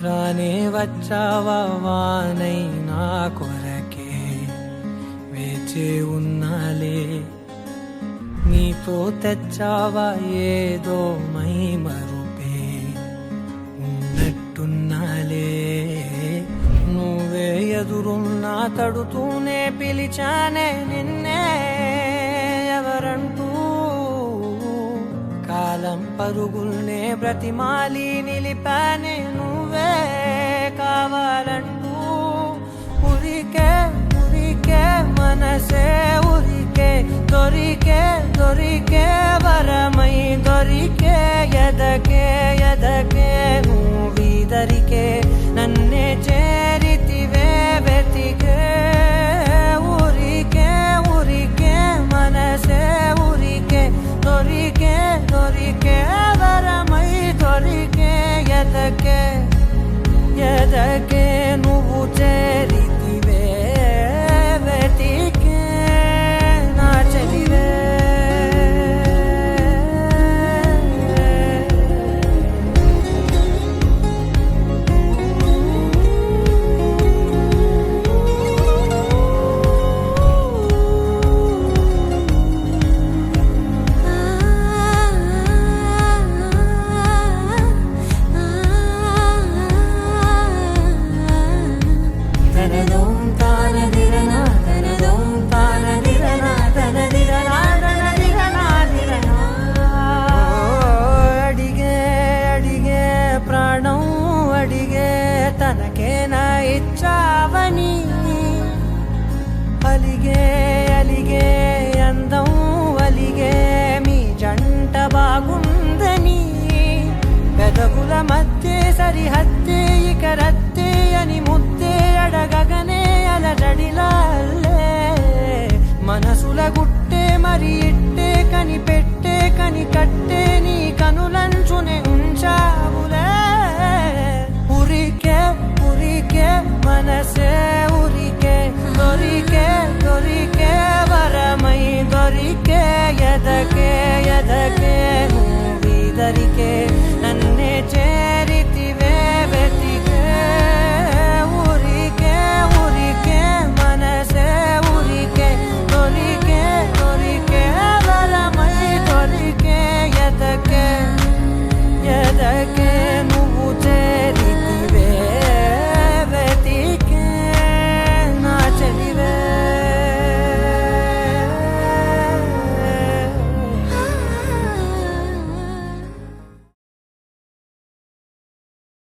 రానే వచ్చావా వానై నా కొరకే వేచే ఉన్నాలే నీతో తెచ్చావా ఏదో మై మరుపే ఉన్నట్టున్నాలే నువ్వే ఎదురున్నా తడుతూనే పిలిచానే నిన్నే ఎవరంటూ కాలం పరుగుల్నే బ్రతిమాలి నిలిపానే నువ్వే కావాలంటూ ఉరికే ఉరికే మనసే ఉరికే దొరికే దొరికే వరమై దొరికే ఎదకే ఎదకే నువ్విదరికే నన్నే చేరితివే వెతికే ఉరికే ఉరికే మనసే ఉరికే దొరికే దొరికే వరమై దొరికే ఎదకే ఎదకే నువ్వు చేరితివే వెతికే నా చెలివే తనకేనా ఇచ్చావని అలిగే అలిగే అందం అలిగే మీ జంట బాగుందని పెదవుల మధ్య సరిహద్దే ఇక రద్దే అని ముద్దే అడగగనే అలజడిలాల్లే మనసుల గుట్టే మరి ఇట్టే కనిపెట్టే కని కట్టే నీ కనులంచునే ఉంచావులే ఉరికే ఉరికే మనసే ఉరికే దొరికే దొరికే వరమై దొరికే ఎదకే ఎదకే నువ్విదరికే